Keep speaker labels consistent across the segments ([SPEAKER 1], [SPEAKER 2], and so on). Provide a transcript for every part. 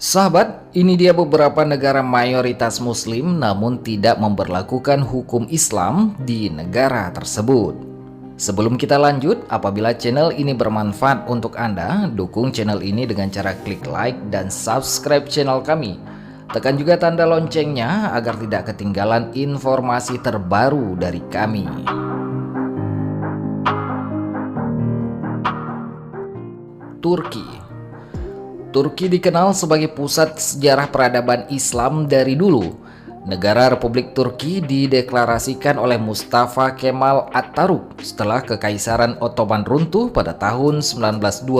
[SPEAKER 1] Sahabat, ini dia beberapa negara mayoritas Muslim namun tidak memberlakukan hukum Islam di negara tersebut. Sebelum kita lanjut, apabila channel ini bermanfaat untuk Anda, dukung channel ini dengan cara klik like dan subscribe channel kami. Tekan juga tanda loncengnya agar tidak ketinggalan informasi terbaru dari kami. Turki dikenal sebagai pusat sejarah peradaban Islam dari dulu. Negara Republik Turki dideklarasikan oleh Mustafa Kemal Atatürk setelah Kekaisaran Ottoman runtuh pada tahun 1922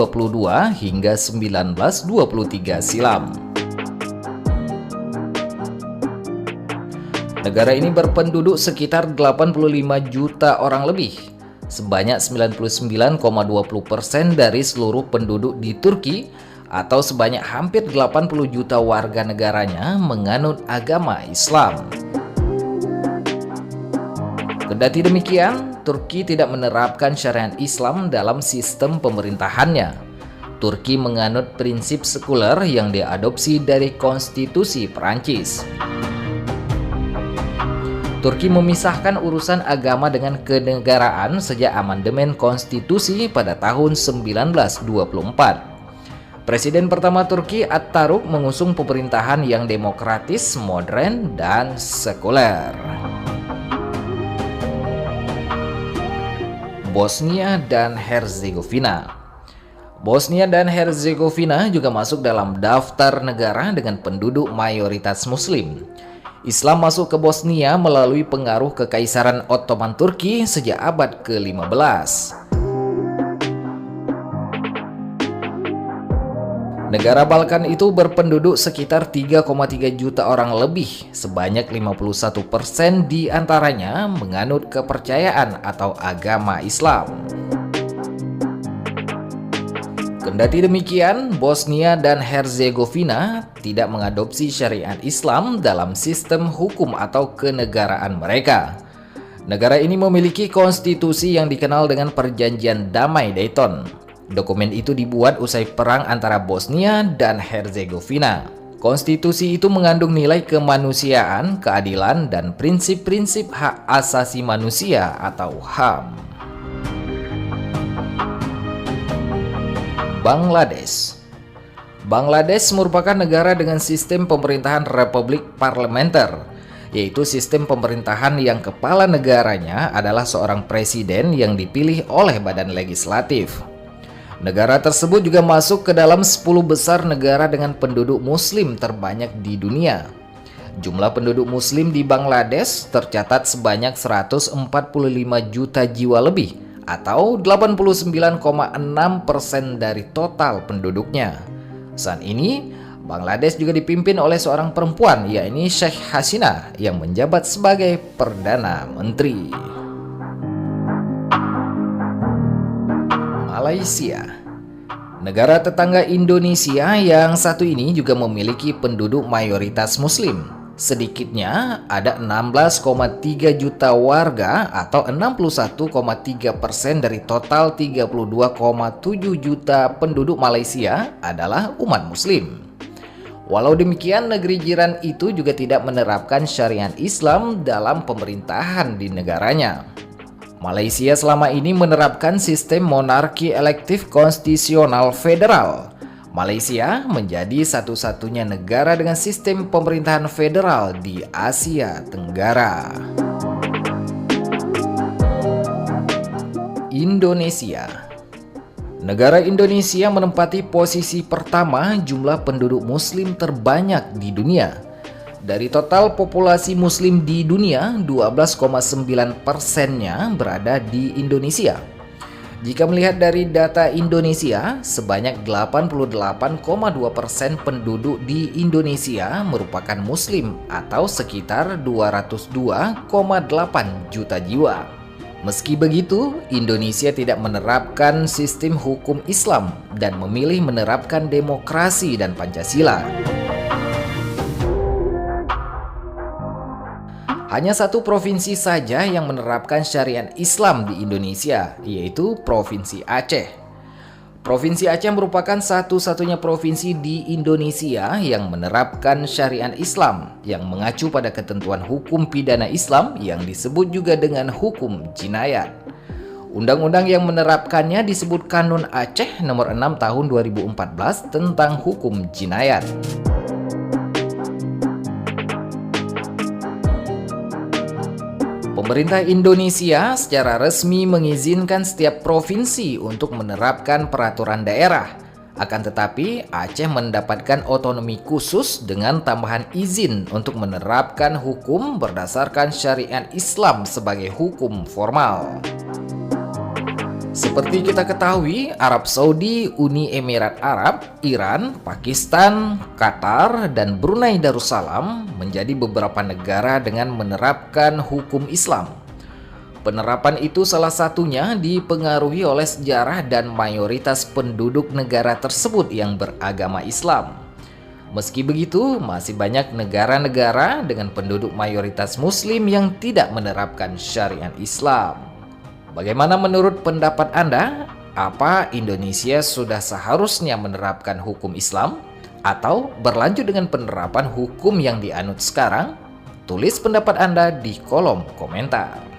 [SPEAKER 1] hingga 1923 silam. Negara ini berpenduduk sekitar 85 juta orang lebih. Sebanyak 99,20% dari seluruh penduduk di Turki atau sebanyak hampir 80 juta warga negaranya menganut agama Islam. Kendati demikian, Turki tidak menerapkan syariat Islam dalam sistem pemerintahannya. Turki menganut prinsip sekuler yang diadopsi dari konstitusi Perancis. Turki memisahkan urusan agama dengan kenegaraan sejak amandemen konstitusi pada tahun 1924. Presiden pertama Turki Atatürk mengusung pemerintahan yang demokratis, modern, dan sekuler. Bosnia dan Herzegovina. Bosnia dan Herzegovina juga masuk dalam daftar negara dengan penduduk mayoritas Muslim. Islam masuk ke Bosnia melalui pengaruh Kekaisaran Ottoman Turki sejak abad ke-15. Negara Balkan itu berpenduduk sekitar 3,3 juta orang lebih, sebanyak 51% di antaranya menganut kepercayaan atau agama Islam. Kendati demikian, Bosnia dan Herzegovina tidak mengadopsi syariat Islam dalam sistem hukum atau kenegaraan mereka. Negara ini memiliki konstitusi yang dikenal dengan Perjanjian Damai Dayton. Dokumen itu dibuat usai perang antara Bosnia dan Herzegovina. Konstitusi itu mengandung nilai kemanusiaan, keadilan, dan prinsip-prinsip hak asasi manusia atau HAM. Bangladesh merupakan negara dengan sistem pemerintahan republik parlementer, yaitu sistem pemerintahan yang kepala negaranya adalah seorang presiden yang dipilih oleh badan legislatif. Negara tersebut juga masuk ke dalam 10 besar negara dengan penduduk muslim terbanyak di dunia. Jumlah penduduk muslim di Bangladesh tercatat sebanyak 145 juta jiwa lebih atau 89,6% dari total penduduknya. Saat ini, Bangladesh juga dipimpin oleh seorang perempuan, yakni Sheikh Hasina, yang menjabat sebagai Perdana Menteri. Malaysia. Negara tetangga Indonesia yang satu ini juga memiliki penduduk mayoritas Muslim. Sedikitnya ada 16,3 juta warga atau 61,3% dari total 32,7 juta penduduk Malaysia adalah umat Muslim. Walau demikian, negeri jiran itu juga tidak menerapkan syariat Islam dalam pemerintahan di negaranya. Malaysia selama ini menerapkan sistem monarki elektif konstitusional federal. Malaysia menjadi satu-satunya negara dengan sistem pemerintahan federal di Asia Tenggara. Indonesia. Negara Indonesia menempati posisi pertama jumlah penduduk muslim terbanyak di dunia. Dari total populasi muslim di dunia, 12,9%-nya berada di Indonesia. Jika melihat dari data Indonesia, sebanyak 88,2% penduduk di Indonesia merupakan muslim atau sekitar 202,8 juta jiwa. Meski begitu, Indonesia tidak menerapkan sistem hukum Islam dan memilih menerapkan demokrasi dan Pancasila. Hanya satu provinsi saja yang menerapkan syariat Islam di Indonesia, yaitu Provinsi Aceh. Provinsi Aceh merupakan satu-satunya provinsi di Indonesia yang menerapkan syariat Islam yang mengacu pada ketentuan hukum pidana Islam yang disebut juga dengan hukum jinayat. Undang-undang yang menerapkannya disebut Kanun Aceh Nomor 6 Tahun 2014 tentang hukum jinayat. Pemerintah Indonesia secara resmi mengizinkan setiap provinsi untuk menerapkan peraturan daerah. Akan tetapi, Aceh mendapatkan otonomi khusus dengan tambahan izin untuk menerapkan hukum berdasarkan syariat Islam sebagai hukum formal. Seperti kita ketahui, Arab Saudi, Uni Emirat Arab, Iran, Pakistan, Qatar, dan Brunei Darussalam menjadi beberapa negara dengan menerapkan hukum Islam. Penerapan itu salah satunya dipengaruhi oleh sejarah dan mayoritas penduduk negara tersebut yang beragama Islam. Meski begitu, masih banyak negara-negara dengan penduduk mayoritas Muslim yang tidak menerapkan syariat Islam. Bagaimana menurut pendapat Anda? Apa Indonesia sudah seharusnya menerapkan hukum Islam? Atau berlanjut dengan penerapan hukum yang dianut sekarang? Tulis pendapat Anda di kolom komentar.